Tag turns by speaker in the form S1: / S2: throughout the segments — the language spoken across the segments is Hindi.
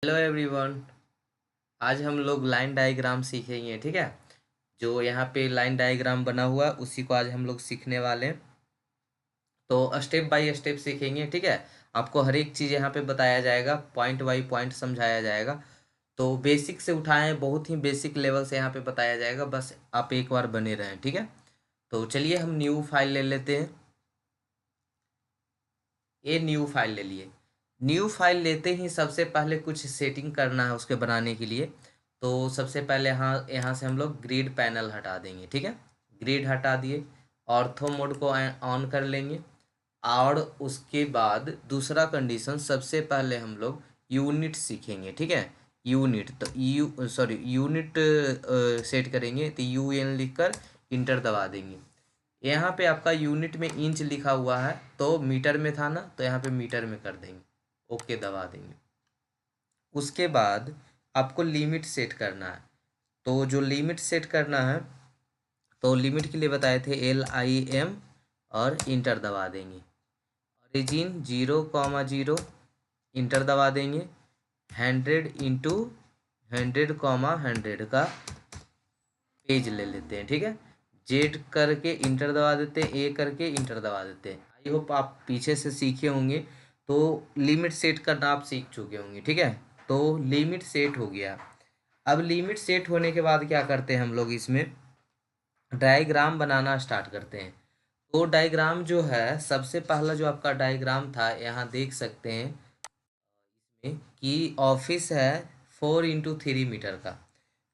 S1: Hello everyone. आज हम लोग लाइन डायग्राम सीखेंगे, ठीक है। जो यहाँ पे लाइन डायग्राम बना हुआ है उसी को आज हम लोग सीखने वाले हैं। तो स्टेप बाय स्टेप सीखेंगे, ठीक है। आपको हर एक चीज़ यहाँ पे बताया जाएगा, पॉइंट बाय पॉइंट समझाया जाएगा। तो बेसिक से उठाएं, बहुत ही बेसिक लेवल से यहाँ पे बताया जाएगा, बस आप एक बार बने रहें, ठीक है। तो चलिए हम न्यू फाइल ले लेते हैं। ये न्यू फाइल ले लिए। न्यू फाइल लेते ही सबसे पहले कुछ सेटिंग करना है उसके बनाने के लिए। तो सबसे पहले यहाँ से हम लोग ग्रिड पैनल हटा देंगे, ठीक है। ग्रिड हटा दिए, ऑर्थो मोड को ऑन कर लेंगे। और उसके बाद दूसरा कंडीशन, सबसे पहले हम लोग यूनिट सीखेंगे, ठीक है। यूनिट तो यूनिट सेट करेंगे, तो UN लिख कर इंटर दबा देंगे। यहाँ पे आपका यूनिट में इंच लिखा हुआ है, तो मीटर में था ना, तो यहाँ पे मीटर में कर देंगे, ओके दबा देंगे। उसके बाद आपको लिमिट सेट करना है। तो जो लिमिट सेट करना है, तो लिमिट के लिए बताए थे LIM, और इंटर दबा देंगे। ओरिजिन 0,0 इंटर दबा देंगे। 100 × 100 का पेज ले लेते हैं, ठीक है। जेड करके इंटर दबा देते हैं, ए करके इंटर दबा देते हैं। आई होप आप पीछे से सीखे होंगे, तो लिमिट सेट करना आप सीख चुके होंगे, ठीक है। तो लिमिट सेट हो गया। अब लिमिट सेट होने के बाद क्या करते हैं हम लोग, इसमें डायग्राम बनाना स्टार्ट करते हैं। तो डायग्राम जो है, सबसे पहला जो आपका डायग्राम था, यहाँ देख सकते हैं इसमें कि ऑफिस है 4 × 3 मीटर का।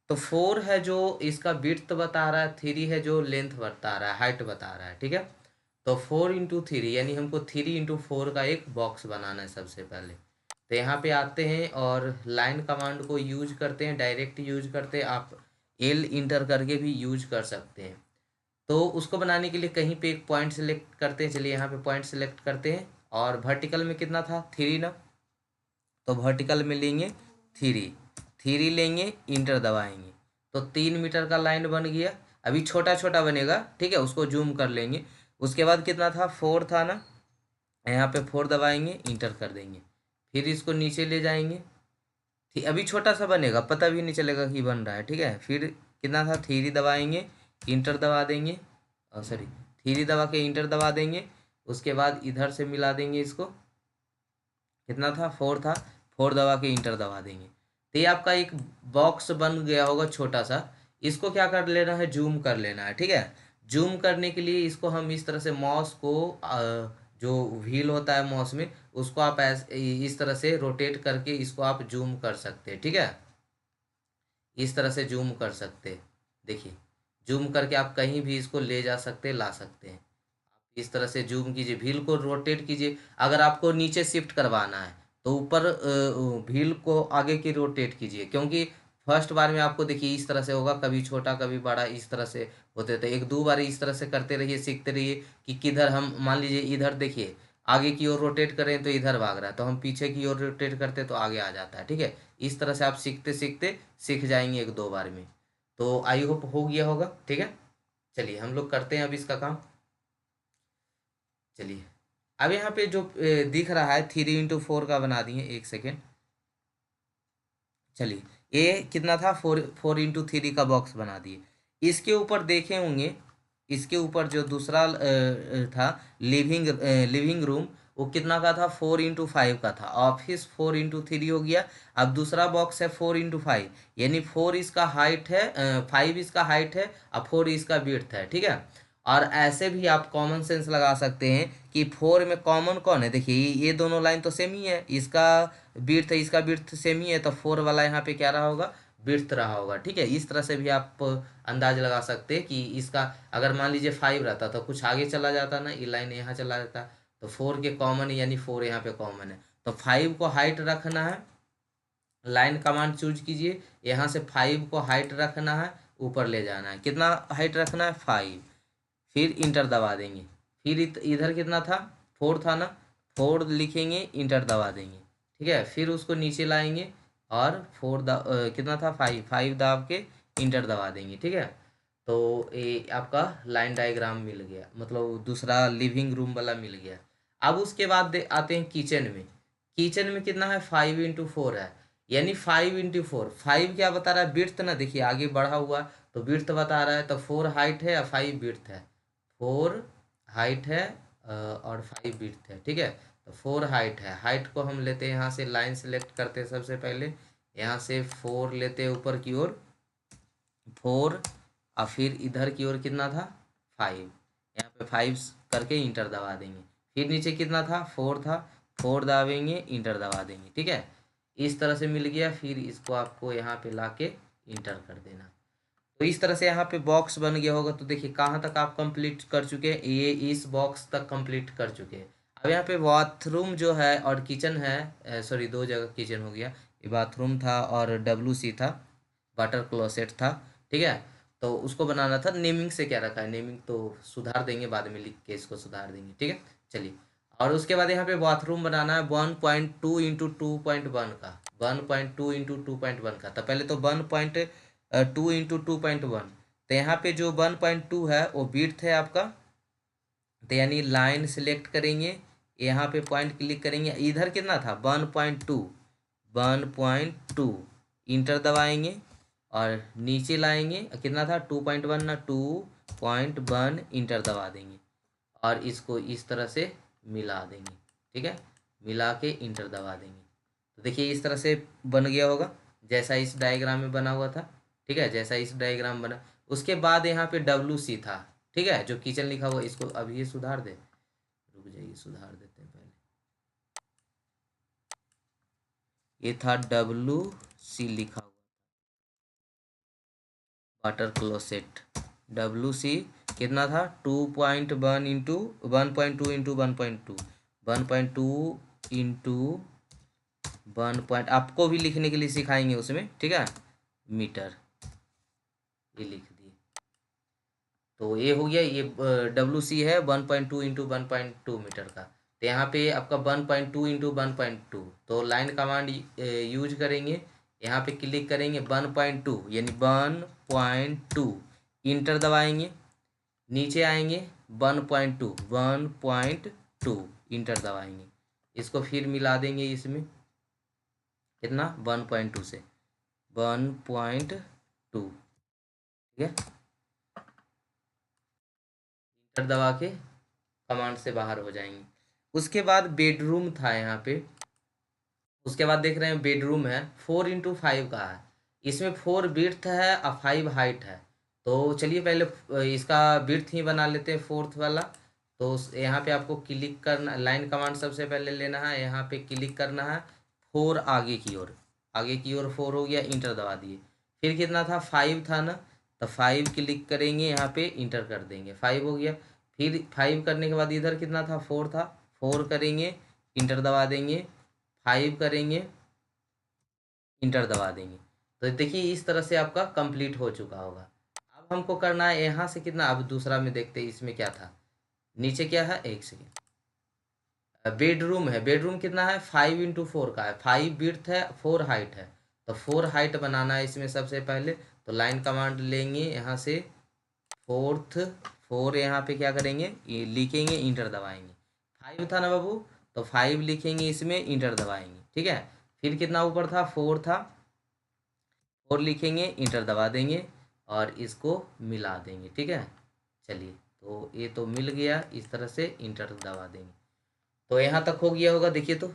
S1: तो 4 है जो इसका विड्थ बता रहा है, 3 है जो लेंथ बता रहा है, हाइट बता रहा है, ठीक है। तो 4 × 3 यानी हमको 3 × 4 का एक बॉक्स बनाना है सबसे पहले। तो यहाँ पे आते हैं और लाइन कमांड को यूज करते हैं, डायरेक्ट यूज करते हैं। आप L इंटर करके भी यूज कर सकते हैं। तो उसको बनाने के लिए कहीं पे एक पॉइंट सेलेक्ट करते हैं। चलिए यहाँ पे पॉइंट सेलेक्ट करते हैं, और वर्टिकल में कितना था, 3 ना, तो वर्टिकल में लेंगे 3। 3 लेंगे, इंटर दबाएंगे, तो 3 मीटर का लाइन बन गया। अभी छोटा छोटा बनेगा, ठीक है, उसको जूम कर लेंगे। उसके बाद कितना था, 4 था ना, यहाँ पे 4 दबाएंगे, इंटर कर देंगे। फिर इसको नीचे ले जाएंगे, ठीक, अभी छोटा सा बनेगा, पता भी नहीं चलेगा कि बन रहा है, ठीक है। फिर कितना था, 3 दबाएंगे, इंटर दबा देंगे, सॉरी 3 दबा के इंटर दबा देंगे। उसके बाद इधर से मिला देंगे इसको, कितना था, 4 था, 4 दबा के इंटर दबा देंगे। तो ये आपका एक बॉक्स बन गया होगा छोटा सा। इसको क्या कर लेना है, जूम कर लेना है, ठीक है। जूम करने के लिए इसको हम इस तरह से माउस को जो व्हील होता है माउस में, उसको आप इस तरह से रोटेट करके इसको आप जूम कर सकते हैं, ठीक है। इस तरह से जूम कर सकते हैं, देखिए। जूम करके आप कहीं भी इसको ले जा सकते हैं, ला सकते हैं। आप इस तरह से जूम कीजिए, व्हील को रोटेट कीजिए। अगर आपको नीचे शिफ्ट करवाना है, तो ऊपर व्हील को आगे की रोटेट कीजिए, क्योंकि फर्स्ट बार में आपको देखिए इस तरह से होगा, कभी छोटा कभी बड़ा, इस तरह से होते थे। एक दो बार इस तरह से करते रहिए, सीखते रहिए कि किधर हम, मान लीजिए इधर देखिए, आगे की ओर रोटेट करें तो इधर भाग रहा है, तो हम पीछे की ओर रोटेट करते तो आगे आ जाता है, ठीक है। इस तरह से आप सीखते सीखते सीख जाएंगे एक दो बार में। तो आई होप हो गया होगा, ठीक है। चलिए हम लोग करते हैं अब इसका काम। चलिए, अब यहाँ पे जो दिख रहा है, 3 × 4 का बना दिए, एक सेकेंड। चलिए, ये कितना था, 4 × 3 का बॉक्स बना दिए। इसके ऊपर देखे होंगे, इसके ऊपर जो दूसरा था, लिविंग रूम, वो कितना का था, 4 × 5 का था। ऑफिस 4 × 3 हो गया। अब दूसरा बॉक्स है 4 × 5, यानी 4 इसका हाइट है, 5 इसका हाइट है, और 4 इसका विड्थ है, ठीक है। और ऐसे भी आप कॉमन सेंस लगा सकते हैं कि 4 में कॉमन कौन है, देखिए ये दोनों लाइन तो सेम ही है, इसका विड्थ है, इसका विड्थ सेम ही है, तो 4 वाला यहाँ पे क्या रहा होगा, विड्थ रहा होगा, ठीक है। इस तरह से भी आप अंदाज लगा सकते हैं कि इसका, अगर मान लीजिए 5 रहता तो कुछ आगे चला जाता ना, ये लाइन यहाँ चला जाता, तो 4 के कॉमन, यानी 4 यहाँ पे कॉमन है। तो 5 को हाइट रखना है, लाइन कमांड चूज कीजिए, यहाँ से 5 को हाइट रखना है, ऊपर ले जाना है। कितना हाइट रखना है, 5। फिर इंटर दबा देंगे। फिर इधर कितना था, 4 था ना, 4 लिखेंगे, इंटर दबा देंगे, ठीक है। फिर उसको नीचे लाएंगे, और कितना था, 5 दाब के इंटर दबा देंगे, ठीक है। तो ये आपका लाइन डायग्राम मिल गया, मतलब दूसरा लिविंग रूम वाला मिल गया। अब उसके बाद आते हैं किचन में। किचन में कितना है, 5 × 4 है। यानी 5 × 4, 5 क्या बता रहा है, विड्थ ना, देखिए आगे बढ़ा हुआ तो विड्थ बता रहा है, तो 4 हाइट है या 5 विड्थ है, 4 हाइट है और 5 विड्थ है, ठीक है। तो 4 हाइट है, हाइट को हम लेते हैं यहाँ से, लाइन सेलेक्ट करते हैं सबसे पहले, यहाँ से 4 लेते हैं ऊपर की ओर 4, और फिर इधर की ओर कितना था 5, यहाँ पे 5 करके इंटर दबा देंगे, फिर नीचे कितना था 4 था, 4 दाबेंगे इंटर दबा देंगे, ठीक है। इस तरह से मिल गया, फिर इसको आपको यहाँ पे लाके इंटर कर देना। तो इस तरह से यहाँ पे बॉक्स बन गया होगा। तो देखिए कहाँ तक आप कंप्लीट कर चुके हैं, ये इस बॉक्स तक कंप्लीट कर चुके हैं। अब यहाँ पे बाथरूम जो है और किचन है, सॉरी दो जगह किचन हो गया, ये बाथरूम था और WC था, वाटर क्लोसेट था, ठीक है। तो उसको बनाना था, नेमिंग से क्या रखा है, नेमिंग तो सुधार देंगे बाद में, लिख के इसको सुधार देंगे, ठीक है। चलिए, और उसके बाद यहाँ पे बाथरूम बनाना है 1.2 × 2.1 का, 1.2 × 2.1 का। तो पहले तो 1.2 × 2.1, तो यहाँ पे जो 1.2 है वो विड्थ है आपका, तो यानी लाइन सिलेक्ट करेंगे, यहाँ पे पॉइंट क्लिक करेंगे, इधर कितना था 1.2, 1.2 इंटर दबाएंगे और नीचे लाएंगे, कितना था 2.1 ना, 2.1 इंटर दबा देंगे और इसको इस तरह से मिला देंगे, ठीक है, मिला के इंटर दबा देंगे। तो देखिए इस तरह से बन गया होगा, जैसा इस डायग्राम में बना हुआ था, ठीक है, जैसा इस डायग्राम बना। उसके बाद यहाँ पे WC था, ठीक है, जो किचन लिखा हुआ, इसको अभी ये सुधार दे, रुक जाइए सुधार देते हैं पहले। ये था WC लिखा हुआ, वाटर क्लोसेट, WC कितना था 2.1 इंटू 1.2 इंटू 1.2, 1.2 इंटू 1 आपको भी लिखने के लिए सिखाएंगे उसमें, ठीक है, मीटर, ये लिख दिए। तो ये हो गया, ये WC है 1.2 इंटू 1.2 मीटर का। तो यहाँ पे आपका 1.2 इंटू 1.2, तो लाइन कमांड यूज करेंगे, यहाँ पे क्लिक करेंगे 1.2 यानी 1.2 इंटर दबाएंगे, नीचे आएंगे 1.2 इंटर दबाएंगे, इसको फिर मिला देंगे इसमें, कितना 1.2 से 1.2, ठीक है, इंटर दबा के कमांड से बाहर हो जाएंगे। उसके बाद बेडरूम था यहाँ पे, उसके बाद देख रहे हैं बेडरूम है 4 × 5 का है, इसमें 4 विड्थ है और 5 हाइट है। तो चलिए पहले इसका विड्थ ही बना लेते हैं, फोर्थ वाला। तो यहाँ पे आपको क्लिक करना, लाइन कमांड सबसे पहले लेना है, यहाँ पे क्लिक करना है 4 आगे की ओर, आगे की ओर 4 हो गया, इंटर दबा दिए। फिर कितना था 5 था ना, तो 5 क्लिक करेंगे, यहाँ पे इंटर कर देंगे, 5 हो गया। फिर 5 करने के बाद इधर कितना था 4 था, 4 करेंगे, इंटर दबा देंगे, 5 करेंगे, इंटर दबा देंगे। तो देखिए इस तरह से आपका कंप्लीट हो चुका होगा। अब हमको करना है यहाँ से कितना, अब दूसरा में देखते हैं इसमें क्या था, नीचे क्या है, एक सेकेंड, बेडरूम है, बेडरूम कितना है 5 × 4 का है, 5 विड्थ है 4 हाइट है। तो 4 हाइट बनाना है इसमें सबसे पहले, तो लाइन कमांड लेंगे यहाँ से, फोर्थ 4 यहाँ पे क्या करेंगे, ये लिखेंगे, इंटर दबाएंगे, 5 था ना बाबू, तो 5 लिखेंगे इसमें, इंटर दबाएंगे, ठीक है। फिर कितना ऊपर था 4 था, 4 लिखेंगे, इंटर दबा देंगे और इसको मिला देंगे, ठीक है। चलिए, तो ये तो मिल गया, इस तरह से इंटर दबा देंगे। तो यहाँ तक हो गया होगा, देखिए तो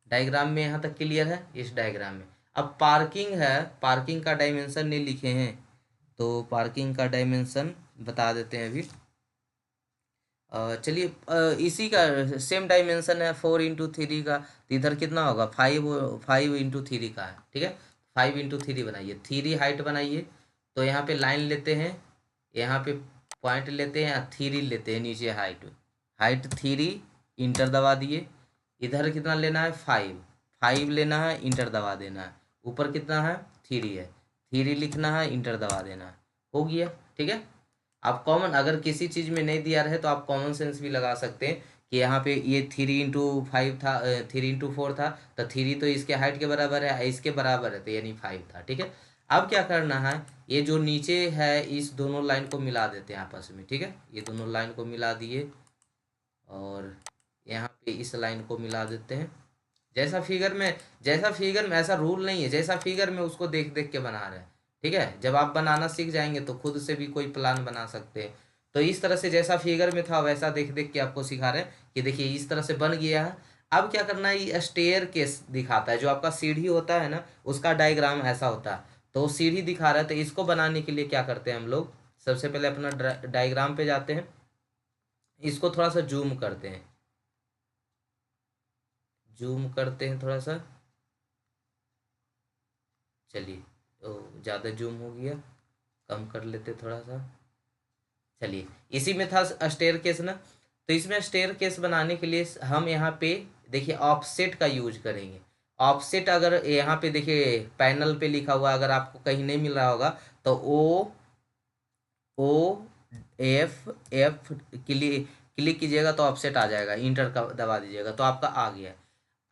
S1: डायग्राम में यहाँ तक क्लियर है, इस डायग्राम में। अब पार्किंग है, पार्किंग का डायमेंशन नहीं लिखे हैं, तो पार्किंग का डायमेंशन बता देते हैं अभी। चलिए, इसी का सेम डायमेंशन है 4 × 3 का, तो इधर कितना होगा 5 × 3 का है, ठीक है। 5 × 3 बनाइए, 3 हाइट बनाइए। तो यहाँ पे लाइन लेते हैं, यहाँ पे पॉइंट लेते हैं, 3 लेते हैं नीचे, हाइट हाइट 3, इंटर दबा दिए। इधर कितना लेना है 5 लेना है, इंटर दबा देना है। ऊपर कितना है 3 है, 3 लिखना है, इंटर दबा देना है, हो गया, ठीक है। आप कॉमन, अगर किसी चीज़ में नहीं दिया रहे तो आप कॉमन सेंस भी लगा सकते हैं कि यहाँ पे ये 3 × 5 था, 3 × 4 था, तो 3 तो इसके हाइट के बराबर है, इसके बराबर है, तो यानी 5 था, ठीक है। अब क्या करना है, ये जो नीचे है इस दोनों लाइन को मिला देते हैं आपस में, ठीक है, ये दोनों लाइन को मिला दिए और यहाँ पे इस लाइन को मिला देते हैं। जैसा फिगर में ऐसा रूल नहीं है, जैसा फिगर में उसको देख देख के बना रहे हैं। ठीक है, जब आप बनाना सीख जाएंगे तो खुद से भी कोई प्लान बना सकते हैं। तो इस तरह से जैसा फिगर में था वैसा देख देख के आपको सिखा रहे हैं कि देखिए इस तरह से बन गया है। अब क्या करना है, ये स्टेयर केस दिखाता है, जो आपका सीढ़ी होता है ना उसका डायग्राम ऐसा होता है। तो सीढ़ी दिखा रहा है, तो इसको बनाने के लिए क्या करते हैं हम लोग, सबसे पहले अपना डायग्राम पे जाते हैं, इसको थोड़ा सा जूम करते हैं, जूम करते हैं थोड़ा सा। चलिए, तो ज़्यादा जूम हो गया, कम कर लेते थोड़ा सा। चलिए, इसी में था स्टेयर केस ना। तो इसमें स्टेयर केस बनाने के लिए हम यहाँ पे देखिए ऑफसेट का यूज करेंगे। ऑफसेट अगर यहाँ पे देखिए पैनल पे लिखा हुआ, अगर आपको कहीं नहीं मिल रहा होगा तो O F F click click कीजिएगा तो ऑफसेट आ जाएगा, इंटर का दबा दीजिएगा तो आपका आ गया।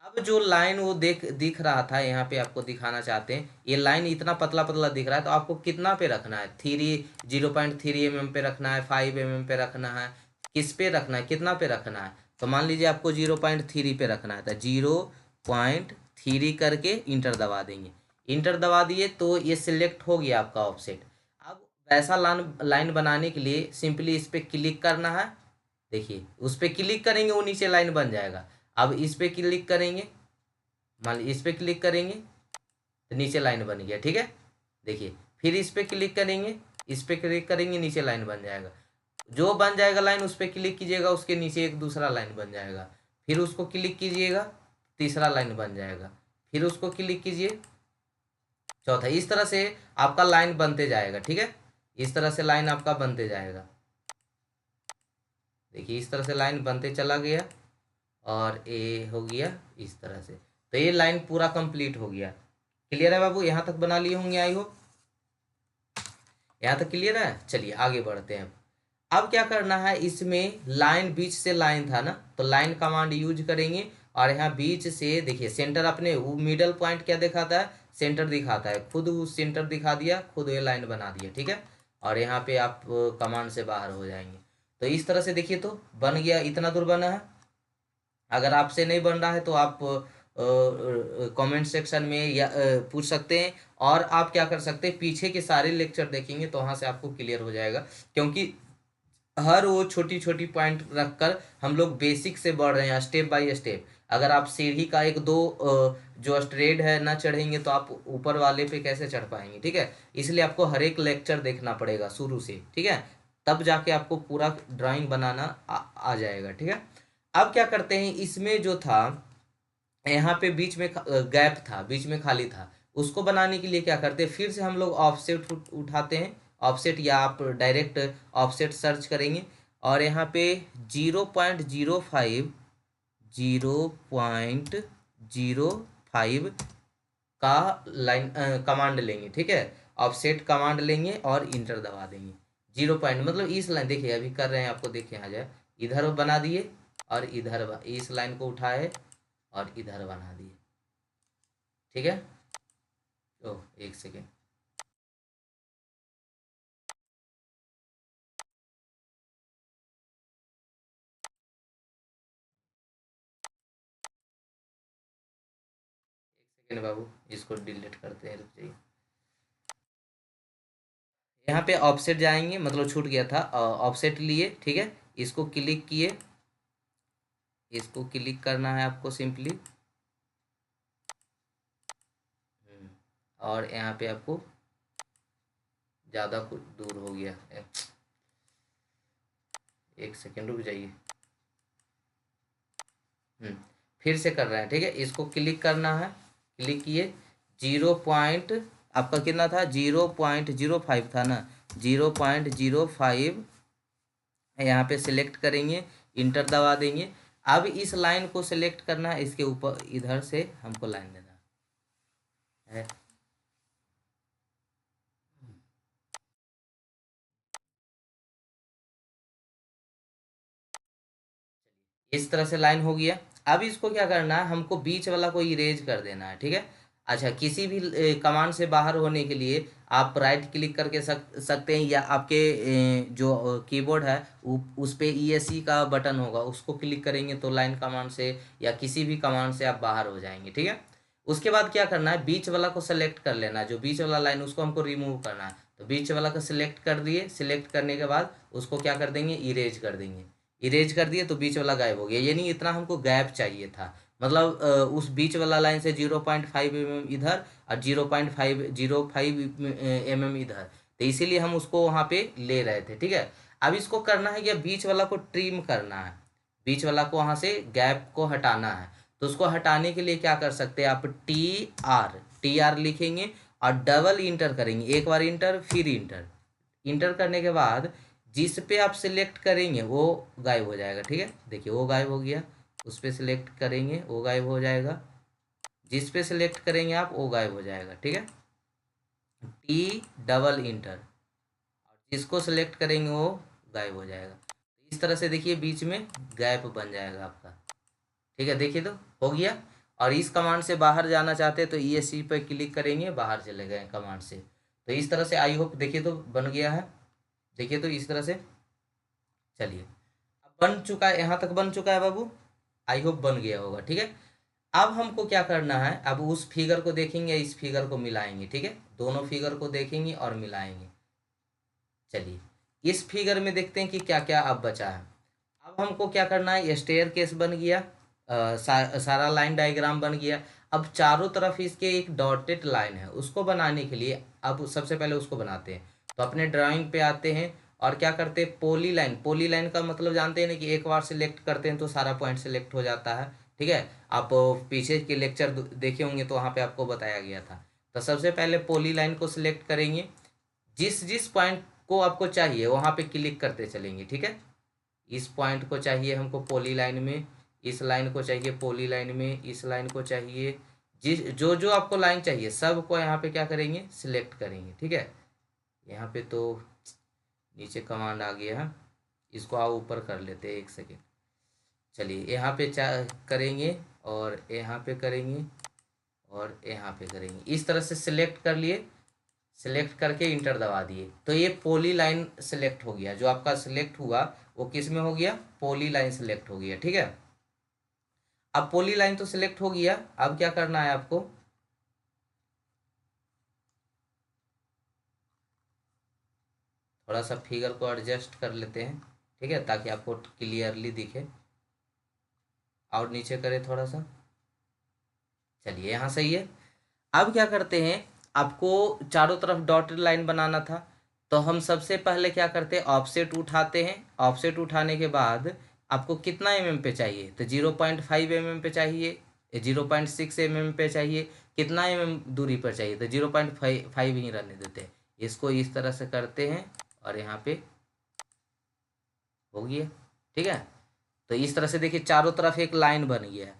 S1: अब जो लाइन वो दिख रहा था, यहाँ पे आपको दिखाना चाहते हैं, ये लाइन इतना पतला पतला दिख रहा है, तो आपको कितना पे रखना है, 0.3 mm पे रखना है, 5 mm पे रखना है, किस पे रखना है, कितना पे रखना है। तो मान लीजिए आपको 0.3 पे रखना है, तो 0.3 करके इंटर दबा देंगे। इंटर दबा दिए तो ये सिलेक्ट हो गया आपका ऑफसेट। अब वैसा लाइन लाइन बनाने के लिए सिंपली इस पर क्लिक करना है। देखिए उस पर क्लिक करेंगे वो नीचे लाइन बन जाएगा। अब इस पे क्लिक करेंगे, मान लीजिए इस पे क्लिक करेंगे तो नीचे लाइन बन गया। ठीक है, देखिए फिर इस पे क्लिक करेंगे, इस पे क्लिक करेंगे नीचे लाइन बन जाएगा। जो बन जाएगा लाइन उस पे क्लिक कीजिएगा, उसके नीचे एक दूसरा लाइन बन जाएगा। फिर उसको क्लिक कीजिएगा, तीसरा लाइन बन जाएगा। फिर उसको क्लिक कीजिए, चौथा। इस तरह से आपका लाइन बनते जाएगा। ठीक है, इस तरह से लाइन आपका बनते जाएगा। देखिए इस तरह से लाइन बनते चला गया और ये हो गया इस तरह से। तो ये लाइन पूरा कंप्लीट हो गया। क्लियर है बाबू, यहाँ तक बना लिए होंगे आई हो, यहाँ तक क्लियर है। चलिए आगे बढ़ते हैं। अब क्या करना है, इसमें लाइन बीच से लाइन था ना, तो लाइन कमांड यूज करेंगे। और यहाँ बीच से देखिए सेंटर, अपने वो मिडल पॉइंट क्या दिखाता है, सेंटर दिखाता है, खुद वो सेंटर दिखा दिया, खुद ये लाइन बना दिया। ठीक है, और यहाँ पे आप कमांड से बाहर हो जाएंगे। तो इस तरह से देखिए तो बन गया, इतना दूर बना है। अगर आपसे नहीं बन रहा है तो आप कमेंट सेक्शन में या पूछ सकते हैं। और आप क्या कर सकते हैं, पीछे के सारे लेक्चर देखेंगे तो वहाँ से आपको क्लियर हो जाएगा। क्योंकि हर वो छोटी छोटी पॉइंट रखकर हम लोग बेसिक से बढ़ रहे हैं, स्टेप बाय स्टेप। अगर आप सीढ़ी का एक दो जो स्ट्रेट है ना चढ़ेंगे तो आप ऊपर वाले पे कैसे चढ़ पाएंगे। ठीक है, इसलिए आपको हर एक लेक्चर देखना पड़ेगा शुरू से। ठीक है, तब जाके आपको पूरा ड्राइंग बनाना आ जाएगा। ठीक है, अब क्या करते हैं, इसमें जो था यहाँ पे बीच में गैप था, बीच में खाली था, उसको बनाने के लिए क्या करते हैं, फिर से हम लोग ऑफसेट उठाते हैं। ऑफसेट या आप डायरेक्ट ऑफसेट सर्च करेंगे और यहाँ पे 0.05 0.05 का लाइन कमांड लेंगे। ठीक है, ऑफसेट कमांड लेंगे और इंटर दबा देंगे। 0 मतलब इस लाइन, देखिए अभी कर रहे हैं आपको, देखिए आ जाए, इधर बना दिए और इधर इस लाइन को उठाए और इधर बना दिए। ठीक है, तो एक सेकेंड, सेकेंड बाबू, इसको डिलीट करते हैं, रुक जाइए। यहाँ पे ऑफसेट जाएंगे, मतलब छूट गया था, ऑफसेट लिए। ठीक है, इसको क्लिक किए, इसको क्लिक करना है आपको सिंपली। और यहाँ पे आपको ज़्यादा कुछ दूर हो गया, एक सेकेंड रुक जाइए। फिर से कर रहे हैं। ठीक है, इसको क्लिक करना है, क्लिक किए, 0 आपका कितना था, 0.05 था ना, 0.05 यहाँ पे सिलेक्ट करेंगे, इंटर दबा देंगे। अब इस लाइन को सिलेक्ट करना है, इसके ऊपर इधर से हमको लाइन देना है। इस तरह से लाइन हो गया। अब इसको क्या करना है, हमको बीच वाला को इरेज कर देना है। ठीक है, अच्छा, किसी भी कमांड से बाहर होने के लिए आप राइट क्लिक करके सकते हैं, या आपके जो कीबोर्ड है उस पे ESC का बटन होगा, उसको क्लिक करेंगे तो लाइन कमांड से या किसी भी कमांड से आप बाहर हो जाएंगे। ठीक है, उसके बाद क्या करना है, बीच वाला को सेलेक्ट कर लेना है, जो बीच वाला लाइन उसको हमको रिमूव करना है। तो बीच वाला को सिलेक्ट कर दिए, सिलेक्ट करने के बाद उसको क्या कर देंगे, इरेज कर देंगे। इरेज कर दिए तो बीच वाला गायब हो गया, यानी इतना हमको गैप चाहिए था। मतलब उस बीच वाला लाइन से 0.5 mm इधर और 0.505 mm इधर, तो इसीलिए हम उसको वहाँ पे ले रहे थे। ठीक है, अब इसको करना है कि बीच वाला को ट्रिम करना है, बीच वाला को वहाँ से गैप को हटाना है। तो उसको हटाने के लिए क्या कर सकते हैं आप, टी आर लिखेंगे और डबल इंटर करेंगे, एक बार इंटर फिर इंटर। इंटर करने के बाद जिस पे आप सिलेक्ट करेंगे वो गायब हो जाएगा। ठीक है, देखिए वो गायब हो गया, उस पर सिलेक्ट करेंगे वो गायब हो जाएगा, जिस पे सिलेक्ट करेंगे आप वो गायब हो जाएगा। ठीक है, टी डबल इंटर, और जिसको सिलेक्ट करेंगे वो गायब हो जाएगा। इस तरह से देखिए बीच में गैप बन जाएगा आपका। ठीक है, देखिए तो हो गया। और इस कमांड से बाहर जाना चाहते हैं तो ESC पर क्लिक करेंगे, बाहर चले गए कमांड से। तो इस तरह से आई होप देखिए तो बन गया है। देखिए तो इस तरह से, चलिए अब बन चुका है, यहाँ तक बन चुका है बाबू, आई होप बन गया होगा। ठीक है, अब हमको क्या करना है, अब उस फिगर को देखेंगे, इस फिगर को मिलाएंगे। ठीक है, दोनों फिगर को देखेंगे और मिलाएंगे। चलिए इस फिगर में देखते हैं कि क्या क्या अब बचा है। अब हमको क्या करना है, स्टेयर केस बन गया, सारा लाइन डायग्राम बन गया। अब चारों तरफ इसके एक डॉटेड लाइन है, उसको बनाने के लिए अब सबसे पहले उसको बनाते हैं। तो अपने ड्राइंग पे आते हैं और क्या करते हैं, पोली लाइन। पोली लाइन का मतलब जानते हैं ना, कि एक बार सिलेक्ट करते हैं तो सारा पॉइंट सिलेक्ट हो जाता है। ठीक है, आप पीछे के लेक्चर देखे होंगे तो वहाँ पे आपको बताया गया था। तो सबसे पहले पोली लाइन को सिलेक्ट करेंगे, जिस जिस पॉइंट को आपको चाहिए वहाँ पे क्लिक करते चलेंगे। ठीक है, इस पॉइंट को चाहिए हमको पोली लाइन में, इस लाइन को चाहिए पोली लाइन में, इस लाइन को चाहिए, जिस जो जो आपको लाइन चाहिए सब को यहाँ पे क्या करेंगे, सिलेक्ट करेंगे। ठीक है, यहाँ पे तो नीचे कमांड आ गया है, इसको आप ऊपर कर लेते हैं, एक सेकेंड। चलिए यहाँ पे करेंगे और यहाँ पे करेंगे और यहाँ पे करेंगे, इस तरह से सिलेक्ट कर लिए। सिलेक्ट करके इंटर दबा दिए तो ये पोली लाइन सिलेक्ट हो गया, जो आपका सिलेक्ट हुआ वो किस में हो गया, पोली लाइन सिलेक्ट हो गया। ठीक है, अब पोली लाइन तो सिलेक्ट हो गया, अब क्या करना है आपको, थोड़ा सा फिगर को एडजस्ट कर लेते हैं। ठीक है, ताकि आपको क्लियरली दिखे, और नीचे करें थोड़ा सा। चलिए यहाँ सही है। अब क्या करते हैं, आपको चारों तरफ डॉटेड लाइन बनाना था, तो हम सबसे पहले क्या करते हैं, ऑफसेट उठाते हैं। ऑफसेट उठाने के बाद आपको कितना पे चाहिए, तो 0.5 पे चाहिए, 0.6 पे चाहिए, कितना दूरी पर चाहिए, तो 0.5 ही रहने देते हैं। इसको इस तरह से करते हैं और यहाँ पे हो गया। ठीक है, तो इस तरह से देखिए चारों तरफ एक लाइन बन गया है।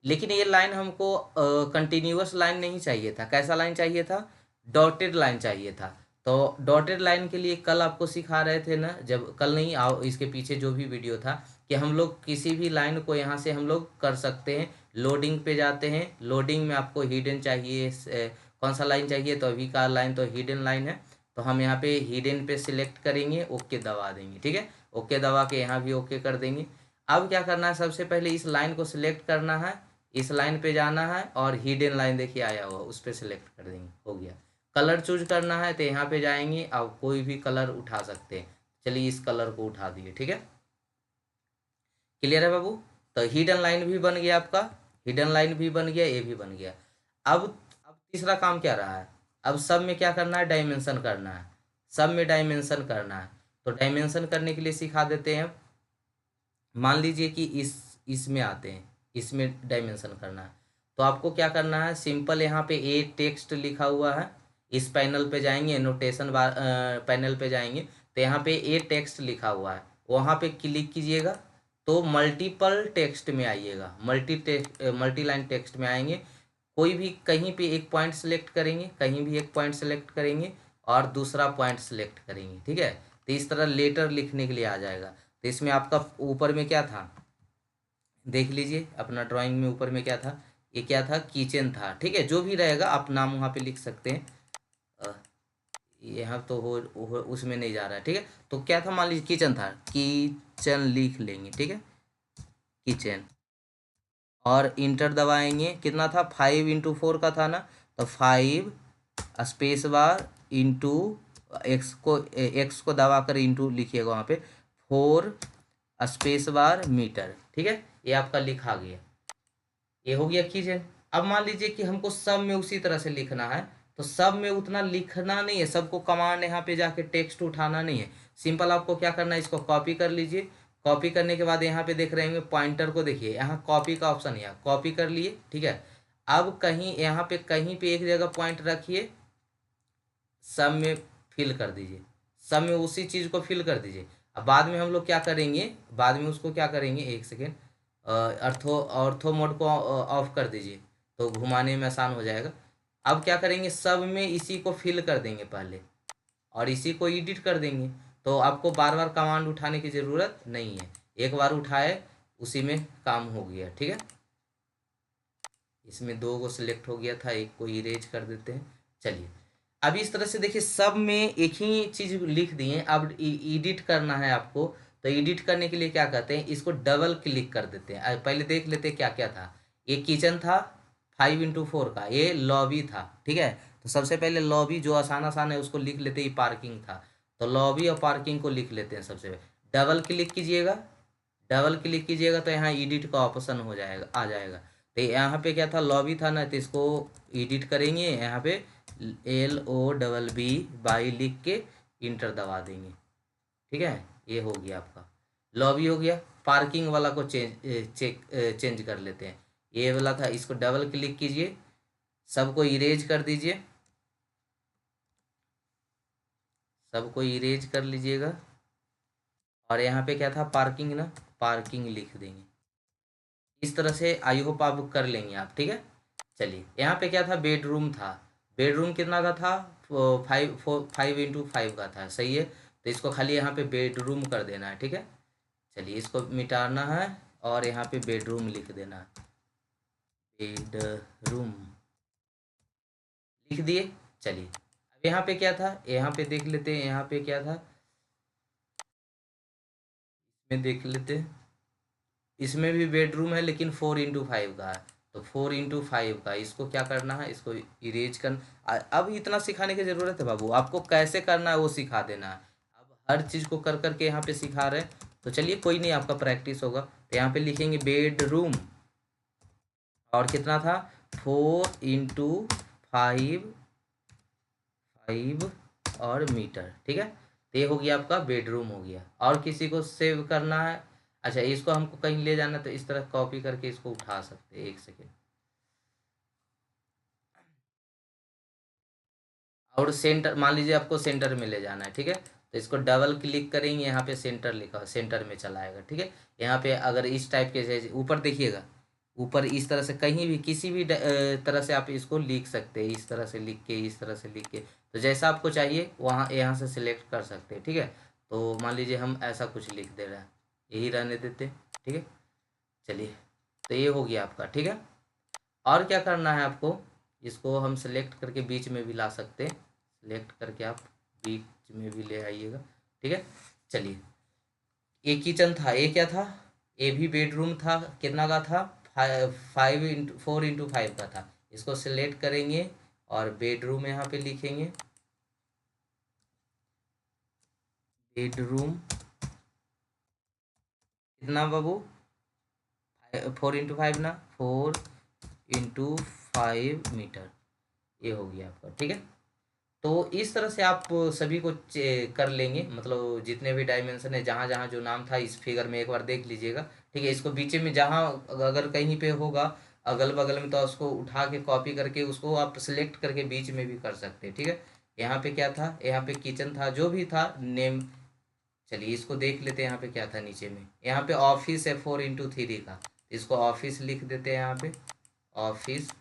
S1: लेकिन ये लाइन हमको कंटिन्यूअस लाइन नहीं चाहिए था, कैसा लाइन चाहिए था, डॉटेड लाइन चाहिए था। तो डॉटेड लाइन के लिए कल आपको सिखा रहे थे ना, जब कल नहीं आओ इसके पीछे जो भी वीडियो था, कि हम लोग किसी भी लाइन को यहाँ से हम लोग कर सकते हैं। लोडिंग पे जाते हैं, लोडिंग में आपको हिडन चाहिए, कौन सा लाइन चाहिए, तो अभी का लाइन तो हिडन लाइन है, तो हम यहाँ पे हिडन पे सिलेक्ट करेंगे, ओके दबा देंगे। ठीक है, ओके दबा के यहाँ भी ओके कर देंगे। अब क्या करना है, सबसे पहले इस लाइन को सिलेक्ट करना है, इस लाइन पे जाना है और हिडन लाइन देखिए आया हुआ उस पर सिलेक्ट कर देंगे, हो गया। कलर चूज करना है तो यहाँ पे जाएंगे, अब कोई भी कलर उठा सकते हैं। चलिए इस कलर को उठा दिए। ठीक है, क्लियर है बाबू। तो हिडन लाइन भी बन गया आपका, हिडन लाइन भी बन गया, ये भी बन गया। अब तीसरा काम क्या रहा है, अब सब में क्या करना है, डायमेंशन करना है, सब में डायमेंशन करना है। तो डायमेंशन करने के लिए सिखा देते हैं। मान लीजिए कि इसमें आते हैं, इसमें डायमेंशन करना है, तो आपको क्या करना है, सिंपल यहाँ पे ए टेक्स्ट लिखा हुआ है, इस पैनल पे जाएंगे, नोटेशन बार पैनल पे जाएंगे, तो यहाँ पे ए टेक्स्ट लिखा हुआ है, वहाँ पे क्लिक कीजिएगा तो मल्टीपल टेक्स्ट में आइएगा, मल्टी लाइन टेक्स्ट में आएंगे। कोई भी कहीं पे एक पॉइंट सेलेक्ट करेंगे, कहीं भी एक पॉइंट सेलेक्ट करेंगे और दूसरा पॉइंट सेलेक्ट करेंगे। ठीक है, तो इस तरह लेटर लिखने के लिए आ जाएगा। तो इसमें आपका ऊपर में क्या था, देख लीजिए अपना ड्राइंग में ऊपर में क्या था, ये क्या था, किचन था, ठीक है। जो भी रहेगा आप नाम वहाँ पे लिख सकते हैं। अ, यहाँ तो उसमें नहीं जा रहा है, ठीक है। तो क्या था, मान लीजिए किचन था, किचन लिख लेंगे, ठीक है, किचन। और इंटर दबाएंगे, कितना था, 5 × 4 का था ना, तो 5 स्पेस बार इंटू एक्स को दबाकर इंटू लिखिएगा वहाँ पे, 4 स्पेस बार मीटर, ठीक है। ये आपका लिखा गया, ये हो गया किचन। अब मान लीजिए कि हमको सब में उसी तरह से लिखना है, तो सब में उतना लिखना नहीं है, सबको कमांड यहाँ पे जाके टेक्स्ट उठाना नहीं है। सिंपल आपको क्या करना है, इसको कॉपी कर लीजिए। कॉपी करने के बाद यहाँ पे देख रहे होंगे पॉइंटर को, देखिए यहाँ कॉपी का ऑप्शन है, कॉपी कर लिए, ठीक है। अब कहीं पे एक जगह पॉइंट रखिए, सब में फिल कर दीजिए, सब में उसी चीज़ को फिल कर दीजिए। अब बाद में हम लोग क्या करेंगे, बाद में उसको क्या करेंगे, एक सेकेंड, ऑर्थो मोड को ऑफ कर दीजिए, तो घुमाने में आसान हो जाएगा। अब क्या करेंगे, सब में इसी को फिल कर देंगे पहले, और इसी को एडिट कर देंगे। तो आपको बार बार कमांड उठाने की ज़रूरत नहीं है, एक बार उठाए उसी में काम हो गया, ठीक है। इसमें 2 को सिलेक्ट हो गया था, एक को इरेज कर देते हैं। चलिए, अब इस तरह से देखिए सब में एक ही चीज़ लिख दिए। अब एडिट करना है आपको, तो एडिट करने के लिए क्या कहते हैं, इसको डबल क्लिक कर देते हैं। पहले देख लेते हैं क्या क्या था। ये किचन था 5 × 4 का, ये लॉबी था, ठीक है। तो सबसे पहले लॉबी जो आसान आसान है उसको लिख लेते हैं, पार्किंग था, तो लॉबी और पार्किंग को लिख लेते हैं सबसे पहले। डबल क्लिक कीजिएगा, डबल क्लिक कीजिएगा तो यहाँ एडिट का ऑप्शन हो जाएगा, आ जाएगा। तो यहाँ पे क्या था, लॉबी था ना, तो इसको एडिट करेंगे, यहाँ पे LOBB बाई लिख के इंटर दबा देंगे, ठीक है। ये हो गया आपका, लॉबी हो गया। पार्किंग वाला को चेंज कर लेते हैं, ये वाला था, इसको डबल क्लिक कीजिए, सबको इरेज कर दीजिए, सबको इरेज कर लीजिएगा। और यहाँ पे क्या था, पार्किंग ना, पार्किंग लिख देंगे। इस तरह से आई होप आप कर लेंगे आप, ठीक है। चलिए, यहाँ पे क्या था, बेडरूम था। बेडरूम कितना का था, 5 × 5 का था, सही है। तो इसको खाली यहाँ पे बेडरूम कर देना है, ठीक है। चलिए, इसको मिटाना है और यहाँ पे बेडरूम लिख देना है, बेडरूम लिख दिए। चलिए, अब यहाँ पे क्या था, यहाँ पे देख लेते हैं, यहाँ पे क्या था, इसमें देख लेते हैं। इसमें भी बेडरूम है लेकिन 4 × 5 का है, तो 4 × 5 का, इसको क्या करना है, इसको इरेज कर। अब इतना सिखाने की ज़रूरत है बाबू, आपको कैसे करना है वो सिखा देना है। अब हर चीज़ को कर करके यहाँ पे सिखा रहे हैं, तो चलिए कोई नहीं, आपका प्रैक्टिस होगा। तो यहाँ पे लिखेंगे बेडरूम, और कितना था, 4 × 5 5 और मीटर, ठीक है। तो ये हो गया आपका बेडरूम हो गया। और किसी को सेव करना है, अच्छा इसको हमको कहीं ले जाना, तो इस तरह कॉपी करके इसको उठा सकते हैं, एक सेकेंड। और सेंटर, मान लीजिए आपको सेंटर में ले जाना है, ठीक है। तो इसको डबल क्लिक करेंगे, यहाँ पे सेंटर लिखा हो, सेंटर में चला आएगा, ठीक है। यहाँ पे अगर इस टाइप के जैसे ऊपर देखिएगा, ऊपर इस तरह से कहीं भी किसी भी तरह से आप इसको लिख सकते हैं, इस तरह से लिख के, इस तरह से लिख के, तो जैसा आपको चाहिए वहाँ यहाँ से सिलेक्ट कर सकते हैं, ठीक है। तो मान लीजिए हम ऐसा कुछ लिख दे रहे हैं, यही रहने देते हैं, ठीक है। चलिए, तो ये हो गया आपका, ठीक है। और क्या करना है आपको, इसको हम सेलेक्ट करके बीच में भी ला सकते हैं, सेलेक्ट करके आप बीच में भी ले आइएगा, ठीक है। चलिए, ये किचन था, ये क्या था, ये भी बेडरूम था, कितना का था, 4 × 5 का था। इसको सिलेक्ट करेंगे और बेडरूम यहाँ पे लिखेंगे, बेडरूम कितना बाबू, 4 × 5 ना, 4 × 5 मीटर, ये हो गया आपका, ठीक है। तो इस तरह से आप सभी को कर लेंगे, मतलब जितने भी डायमेंशन है, जहाँ जहाँ जो नाम था इस फिगर में एक बार देख लीजिएगा, ठीक है। इसको बीच में जहाँ अगर कहीं पे होगा अगल बगल में, तो उसको उठा के कॉपी करके उसको आप सिलेक्ट करके बीच में भी कर सकते हैं, ठीक है। यहाँ पे क्या था, यहाँ पे किचन था, जो भी था नेम। चलिए, इसको देख लेते हैं, यहाँ पे क्या था नीचे में, यहाँ पे ऑफिस है 4 × 3 का, इसको ऑफिस लिख देते हैं यहाँ पे, ऑफिस,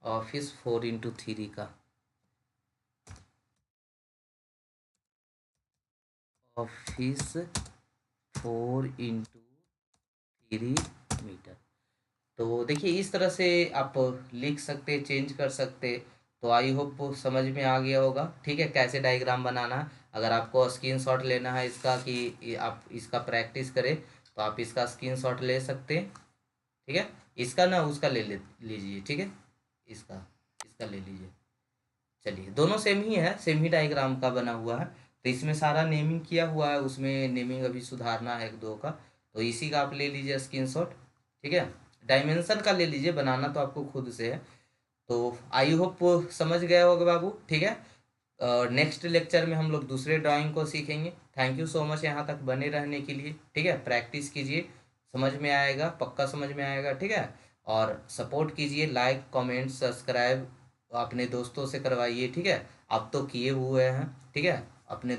S1: ऑफिस 4 × 3 का, ऑफिस 4 × 3 मीटर। तो देखिए इस तरह से आप लिख सकते, चेंज कर सकते। तो आई होप समझ में आ गया होगा, ठीक है, कैसे डायग्राम बनाना है। अगर आपको स्क्रीनशॉट लेना है इसका कि आप इसका प्रैक्टिस करें, तो आप इसका स्क्रीनशॉट ले सकते हैं, ठीक है। इसका ना उसका लीजिए, ठीक है, इसका इसका ले लीजिए। चलिए दोनों सेम ही है, सेम ही डायग्राम का बना हुआ है। तो इसमें सारा नेमिंग किया हुआ है, उसमें नेमिंग अभी सुधारना है एक दो का। तो इसी का आप ले लीजिए स्क्रीनशॉट, ठीक है। डायमेंशन का ले लीजिए, बनाना तो आपको खुद से है। तो आई होप समझ गए होगे बाबू, ठीक है। नेक्स्ट लेक्चर में हम लोग दूसरे ड्राइंग को सीखेंगे। थैंक यू सो मच यहाँ तक बने रहने के लिए, ठीक है। प्रैक्टिस कीजिए, समझ में आएगा, पक्का समझ में आएगा, ठीक है। और सपोर्ट कीजिए, लाइक कमेंट सब्सक्राइब अपने दोस्तों से करवाइए, ठीक है। अब तो किए हुए हैं, ठीक है, अपने